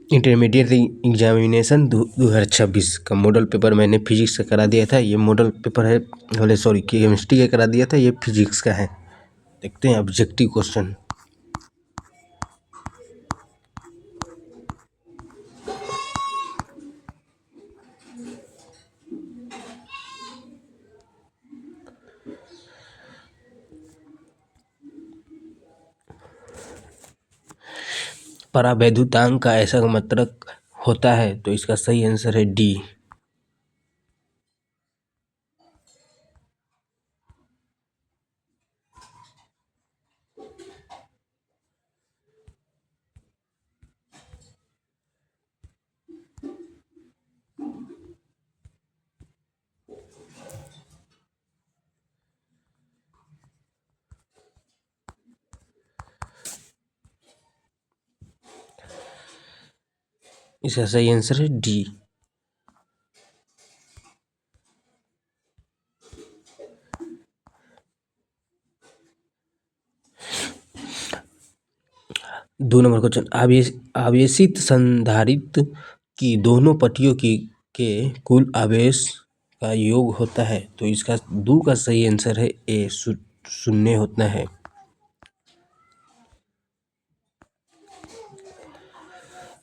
Intermediate examination 2026 का model paper मैंने physics का करा दिया था। ये मॉडल पेपर है, बोले सॉरी केमिस्ट्री का करा दिया था, ये फिजिक्स का है। देखते हैं ऑब्जेक्टिव क्वेश्चन। परावैद्युतांक का ऐसा मात्रक होता है, तो इसका सही आंसर है डी। इसका सही आंसर है डी। दो नंबर क्वेश्चन, आवेशित संधारित्र की दोनों पट्टियों के कुल आवेश का योग होता है, तो इसका दो का सही आंसर है ए, शून्य होता है।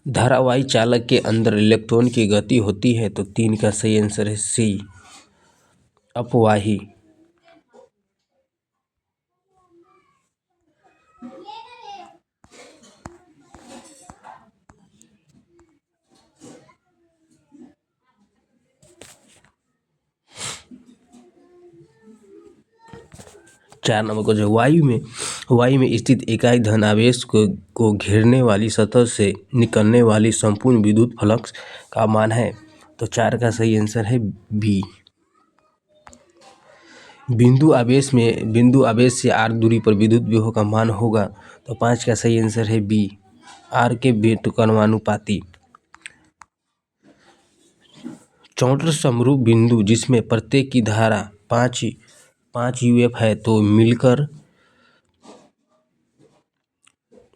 धारावाही चालक के अंदर इलेक्ट्रॉन की गति होती है, तो 3 का सही आंसर है सी, अपवाही। चार नंबर को जो वायु में स्थित इकाई धनावेश को घेरने वाली सतह से निकलने वाली संपूर्ण विद्युत फ्लक्स का मान है, तो 4 का सही आंसर है बी। बिंदु आवेश से r दूरी पर विद्युत विभव का मान होगा, तो 5 का सही आंसर है बी, r के व्युत्क्रमानुपाती। चौंतर समरूप बिंदु जिसमें प्रत्येक की धारा 5 UF है, तो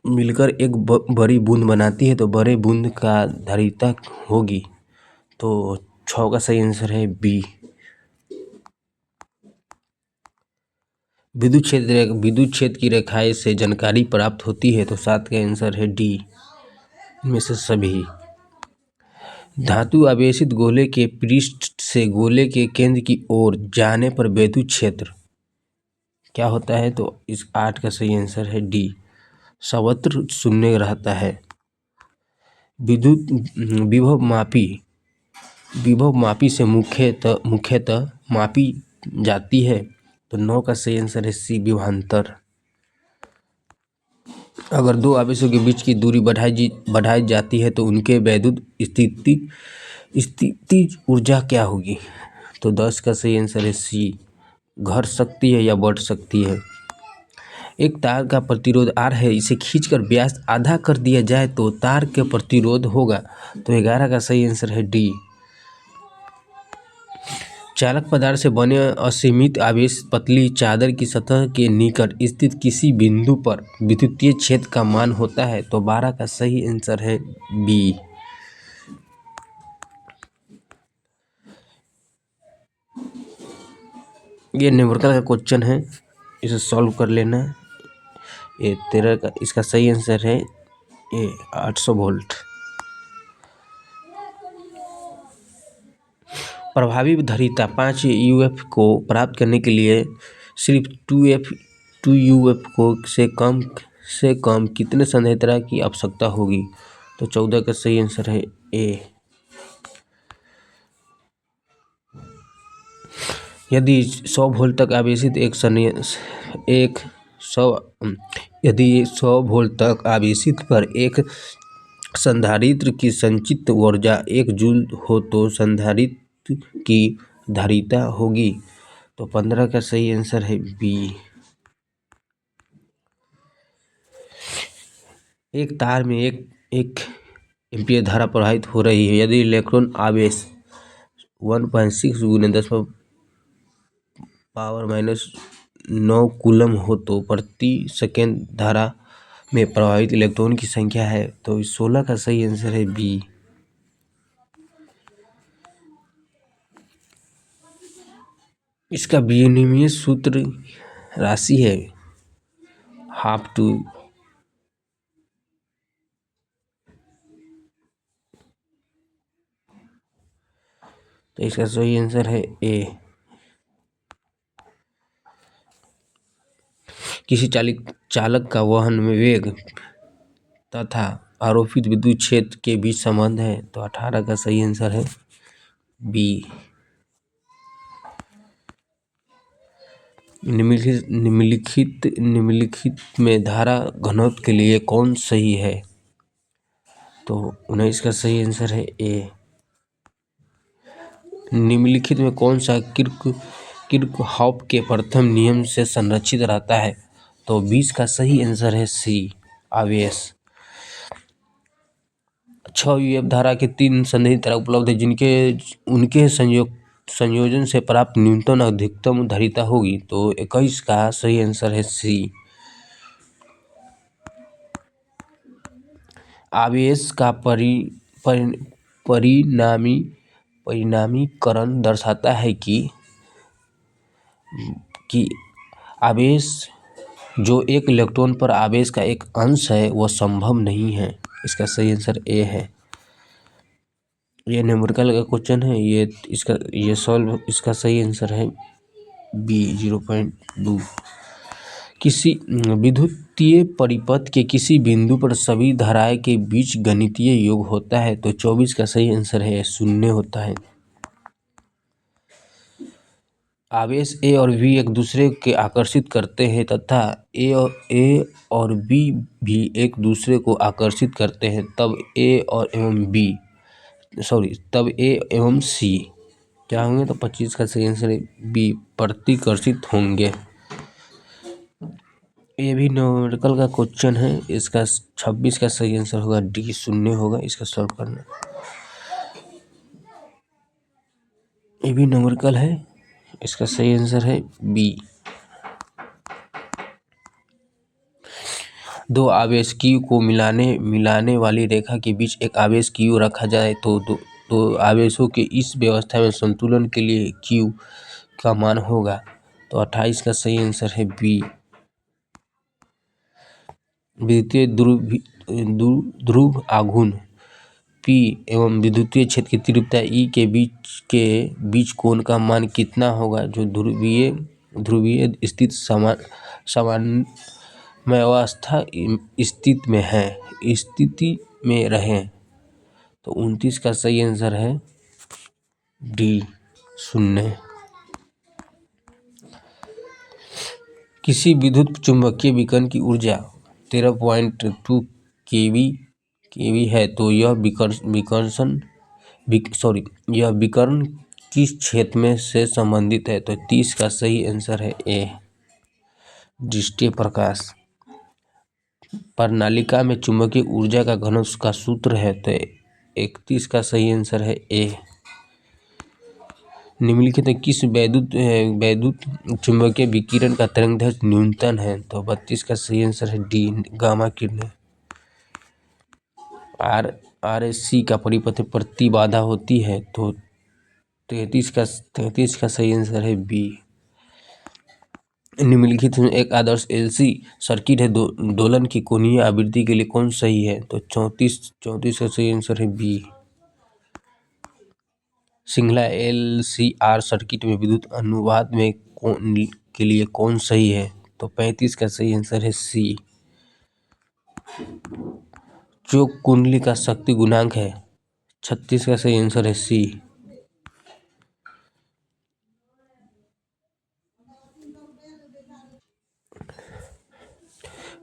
मिलकर एक बड़ी बूंद बनाती है, तो बड़े बूंद का धारिता होगी, तो 6 का सही आंसर है बी। विद्युत क्षेत्र की रेखाएं से जानकारी प्राप्त होती है, तो 7 का आंसर है डी, इनमें से सभी। धातु आवेशित गोले के पृष्ठ से गोले के केंद्र की ओर जाने पर विद्युत क्षेत्र क्या होता है, तो इस 8 का सही आंसर है डी, सर्वत्र शून्य रहता है। विभव मापी से मुख्यतः मापी जाती है, तो 9 का सही आंसर है सी, विभवांतर। अगर दो आवेशों के बीच की दूरी बढ़ाई जाती है, तो उनके वैद्युत स्थितिज ऊर्जा क्या होगी, तो 10 का सही आंसर है सी, घट सकती है या बढ़ सकती है। एक तार का प्रतिरोध R है, इसे खींचकर व्यास आधा कर दिया जाए तो तार के प्रतिरोध होगा, तो 11 का सही आंसर है डी। चालक पदार्थ से बने असीमित आवेश पतली चादर की सतह के निकट स्थित किसी बिंदु पर विद्युतीय क्षेत्र का मान होता है, तो 12 का सही आंसर है बी। ये न्यूमेरिकल का क्वेश्चन है, इसे सॉल्व कर लेना। ये 13 का इसका सही आंसर है ए, 800 वोल्ट। प्रभावी धारिता 5 UF को प्राप्त करने के लिए सिर्फ 2 UF को से कम कितने संधारित्र की आवश्यकता होगी, तो 14 का सही आंसर है ए। यदि 100 वोल्ट तक आवेशित यदि 100 वोल्ट तक आवेशित पर एक संधारित्र की संचित ऊर्जा 1 जूल हो, तो संधारित्र की धारिता होगी, तो 15 का सही आंसर है बी। एक तार में एक एम्पीयर धारा प्रवाहित हो रही है। यदि इलेक्ट्रॉन आवेश 1.6 गुने 10⁻⁹ कूलम हो, तो प्रति सेकेंड धारा में प्रभावित इलेक्ट्रॉन की संख्या है। तो 16 का सही आंसर है बी। इसका विनिमय सूत्र राशि है हाफ टू। तो इसका सही आंसर है ए। किसी चालक का वाहन में वेग तथा आरोपित विद्युत क्षेत्र के बीच संबंध है। तो 18 का सही आंसर है बी। निम्नलिखित में धारा घनत्व के लिए कौन सही है। तो 19 का सही आंसर है ए। निम्नलिखित में कौन सा किर्चहॉफ के प्रथम नियम से संरक्षित रहता है। तो 20 का सही आंसर है सी आवेश। 6 यूएफ धारा के 3 संधारित्र धारा उपलब्ध है जिनके उनके संयोजन से प्राप्त न्यूनतम अधिकतम धारिता होगी। तो 21 का सही आंसर है सी। आवेश का परिणामीकरण दर्शाता है कि आवेश जो एक इलेक्ट्रॉन पर आवेश का एक अंश है वह संभव नहीं है। इसका सही आंसर ए है। ये न्यूमेरिकल का क्वेश्चन है। इसका सही आंसर है बी 0.2। किसी विद्युतीय परिपथ के किसी बिंदु पर सभी धाराएं के बीच गणितीय योग होता है। तो 24 का सही आंसर है शून्य होता है। आवेश ए और बी एक दूसरे के आकर्षित करते हैं तथा ए और बी भी एक दूसरे को आकर्षित करते हैं तब ए एवं सी क्या होंगे। तो 25 का सही आंसर है बी प्रतिकर्षित होंगे। ये भी न्यूमेरिकल का क्वेश्चन है। इसका 26 का सही आंसर होगा डी शून्य होगा। इसका सॉल्व करना। ये भी न्यूमेरिकल है। इसका सही आंसर है बी। दो आवेश Q को मिलाने वाली रेखा के बीच एक आवेश Q रखा जाए तो दो आवेशों के इस व्यवस्था में संतुलन के लिए Q का मान होगा। तो 28 का सही आंसर है बी। विद्युतीय ध्रुव आघूर्ण P एवं विद्युतीय क्षेत्र की तीव्रता E के बीच कोण का मान कितना होगा। जो ध्रुवीय स्थिति सामान्यावस्था स्थिति में रहे। तो 29 का सही आंसर है डी शून्य। किसी विद्युत चुम्बकीय विकिरण की ऊर्जा 13.2 केवी है तो यह विकिरण किस क्षेत्र में से संबंधित है। तो 30 का सही आंसर है ए दृष्टीय प्रकाश। प्रणालिका में चुंबकीय ऊर्जा का घनत्व का सूत्र है। तो 31 का सही आंसर है ए। निम्नलिखित में किस वैद्युत चुंबकीय विकिरण का तरंगदैर्घ्य न्यूनतम है। तो 32 का सही आंसर है डी गामा किरणें। RSC का परिपथ प्रतिबाधा होती है। तो 33 का सही आंसर है बी। निम्नलिखित में एक आदर्श LC सर्किट है दोलन की कोणीय आवृत्ति के लिए कौन सही है। तो 34 का सही आंसर है बी। श्रृंखला LCR सर्किट में विद्युत अनुनाद में के लिए कौन सही है। तो 35 का सही आंसर है सी। जो कुंडली का शक्ति गुणांक है 36 का सही आंसर है सी।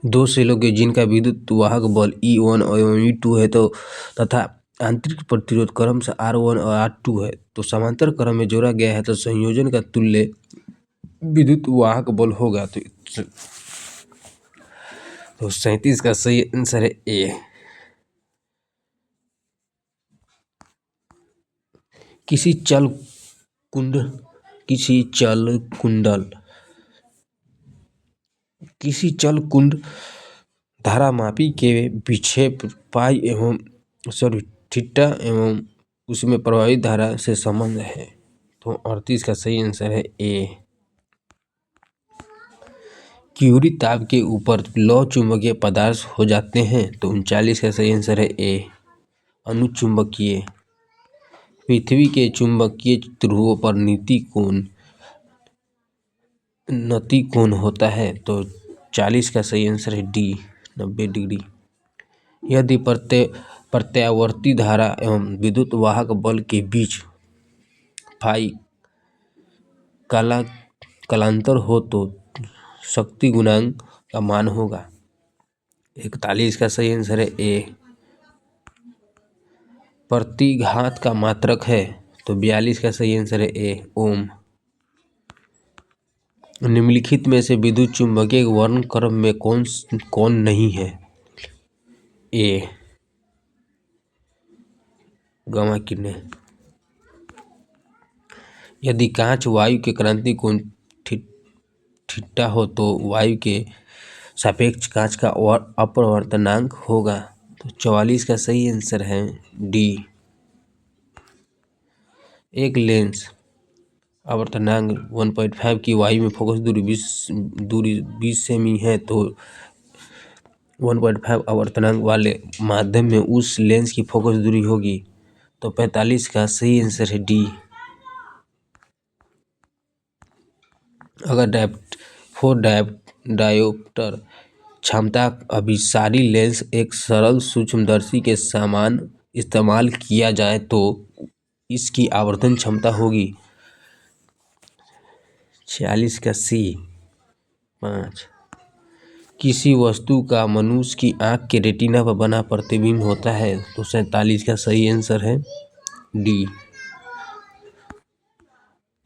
दो सेलों के जिनका विद्युत वाहक बल E1 एवं E2 है तो तथा आंतरिक प्रतिरोध क्रम से R1 और R2 है तो समांतर क्रम में जोड़ा गया है तो संयोजन का तुल्य विद्युत वाहक बल होगा। तो 37 का सही आंसर है ए। किसी चल कुंडल धारामापी के विक्षेप पाई एवं थीटा एवं उसमें प्रवाहित धारा से संबंध है। तो 38 का सही आंसर है ए। क्यूरी ताप के ऊपर लौह चुंबकीय पदार्थ हो जाते हैं। तो 39 का सही आंसर है ए, अनुचुंबकीय। पृथ्वी के चुंबकीय ध्रुवों पर नति कोण होता है। तो 40 का सही आंसर है डी, 90 डिग्री। यदि प्रत्यावर्ती धारा एवं विद्युत वाहक बल के बीच फाई कालांतर हो तो शक्ति गुणांक का मान होगा। 41 का सही आंसर है ए, प्रतिघात का मात्रक है। तो 42 का सही आंसर है ए, ओम। निम्नलिखित में से विद्युत चुंबकीय वर्ण क्रम में कौन नहीं है? ए, गामा किरणें। यदि कांच वायु के क्रांति कोण थीटा हो तो वायु के सापेक्ष कांच का अपवर्तनांक होगा। तो 44 का सही आंसर है डी। एक लेंस आवर्तनांक 1.5 की वायु में फोकस दूरी 20 सेमी है तो 1.5 आवर्तनांक वाले माध्यम में उस लेंस की फोकस दूरी होगी। तो 45 का सही आंसर है डी। अगर डायोप्टर क्षमता अभिसारी लेंस एक सरल सूक्ष्मदर्शी के समान इस्तेमाल किया जाए तो इसकी आवर्धन क्षमता होगी। 46 का सी, 5। किसी वस्तु का मनुष्य की आंख के रेटिना पर बना प्रतिबिंब होता है। तो 47 का सही आंसर है डी।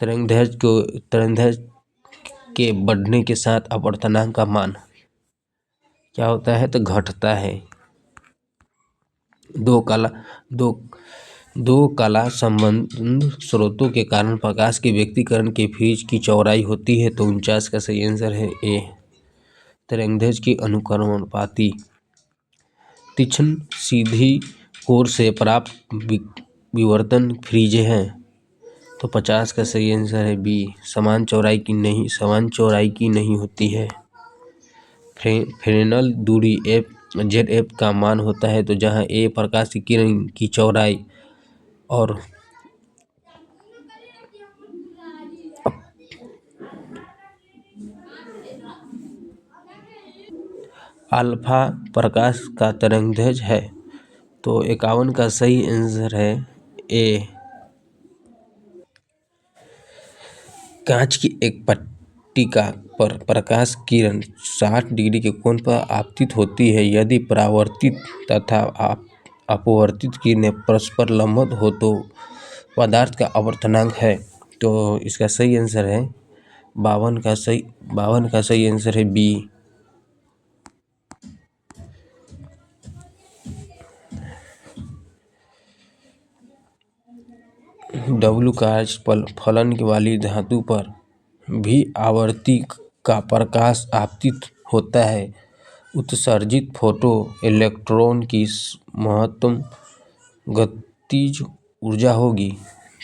तरंगदैर्घ्य के बढ़ने के साथ अपवर्तनांक का मान क्या होता है? तो घटता है। दो कला संबंध स्रोतों के कारण प्रकाश के व्यक्तीकरण के फ्रिज की चौड़ाई होती है। तो 49 का सही आंसर है ए, तरंगदैर्घ्य की अनुक्रमणपाती। तीक्ष्ण सीधी कोर से प्राप्त विवर्तन फ्रिजें हैं। तो 50 का सही आंसर है बी, समान चौड़ाई की नहीं होती है। फ्रेनेल दूरी ZF का मान होता है। तो जहाँ ए प्रकाश की किरण की चौड़ाई और अल्फा प्रकाश का तरंगदैर्घ्य है। तो 51 का सही आंसर है ए। कांच की एक पट्टिका पर प्रकाश किरण 60 डिग्री के कोण पर आपतित होती है। यदि परावर्तित तथा अपवर्तित किरणें परस्पर लंबवत हो तो पदार्थ का अपवर्तनांक है। तो इसका सही आंसर है 52 का सही आंसर है बी। W कार्य फलन वाली धातु पर भी आवर्ती का प्रकाश आपतित होता है। उत्सर्जित फोटो इलेक्ट्रॉन की महत्तम गतिज ऊर्जा होगी।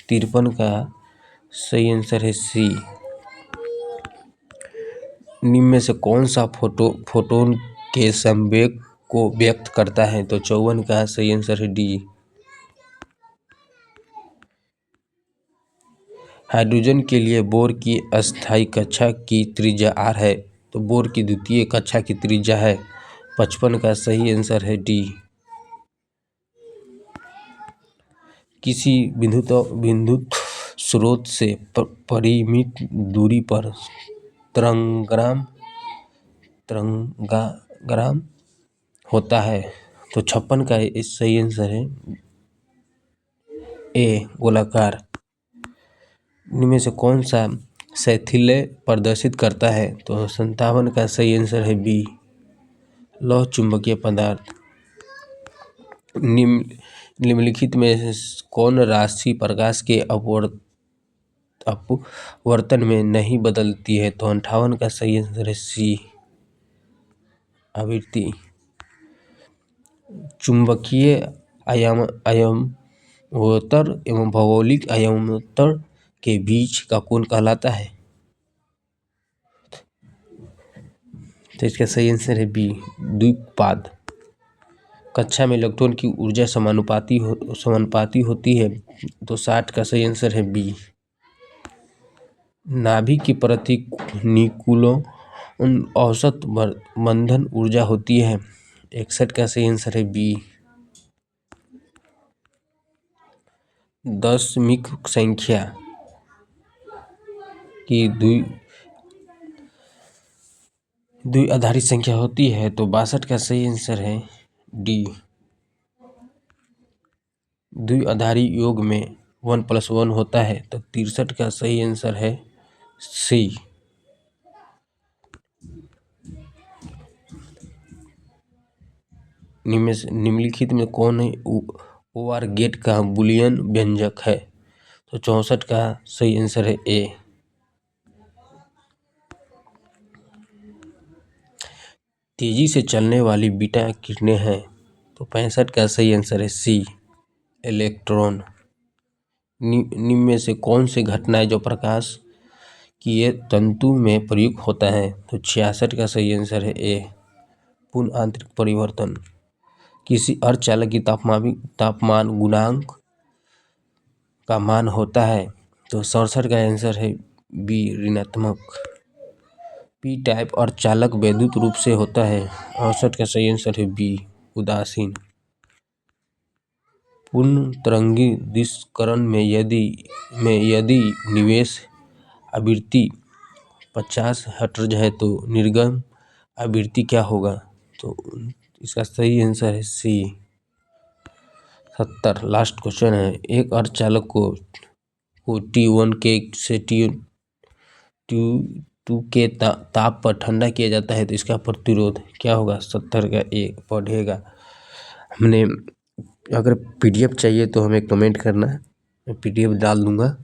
53 का सही आंसर है सी। निम्न में से कौन सा फोटोन के संवेग को व्यक्त करता है? तो 54 का सही आंसर है डी। हाइड्रोजन के लिए बोर की अस्थायी कक्षा की त्रिज्या r है। तो बोर की द्वितीय कक्षा की त्रिज्या है। 55 का सही आंसर है डी। किसी विद्युत स्रोत से परिमित दूरी पर तरंगाग्राम होता है। तो 56 का सही आंसर है ए, गोलाकार। इनमें से कौन सा शैथिल्य प्रदर्शित करता है? तो 57 का सही आंसर है बी, लौह चुंबकीय पदार्थ। निम्नलिखित में कौन राशि प्रकाश के अपवर्तन में नहीं बदलती है? तो 58 का सही आंसर है सी, आवृत्ति। चुंबकीय आयमोत्तर एवं भौगोलिक आयमोत्तर के बीच का कोण कहलाता है? तो इसका सही आंसर है बी, द्विपाद। कक्षा में इलेक्ट्रॉन की ऊर्जा समानुपाती होती है, तो 60 का सही आंसर है बी। नाभिक की प्रतिनिकुलों औसत बंधन ऊर्जा होती है, 61 का सही आंसर है बी। दशमिक संख्या की द्विआधारी संख्या होती है, तो 62 का सही आंसर है डी। द्विआधारी योग में 1+1 होता है, तो 63 का सही आंसर है सी। निम्नलिखित में कौन है OR गेट का बुलियन व्यंजक है? तो 64 का सही आंसर है ए। तेजी से चलने वाली बीटा किरणें हैं, तो 65 का सही आंसर है सी, इलेक्ट्रॉन। निम्न में से कौन सी घटना है जो प्रकाश की तंतु में प्रयुक्त होता है? तो 66 का सही आंसर है ए, पूर्ण आंतरिक परिवर्तन। किसी अर्धचालक की तापमान गुणांक का मान होता है, तो 67 का आंसर है बी, ऋणात्मक। पी टाइप अर्धचालक वैद्युत रूप से होता है, 68 का सही आंसर है बी, उदासीन। पूर्ण तरंगी दिशकरण में यदि निवेश आवृत्ति 50 हर्ट्ज है, तो निर्गम आवृत्ति क्या होगा? तो इसका सही आंसर है सी, 70। लास्ट क्वेश्चन है, एक अर्धचालक को T1 के से T2 के ताप पर ठंडा किया जाता है, तो इसका प्रतिरोध क्या होगा? 70 का ए बढ़ेगा। हमने अगर PDF चाहिए तो हमें कमेंट करना, मैं PDF डाल दूंगा।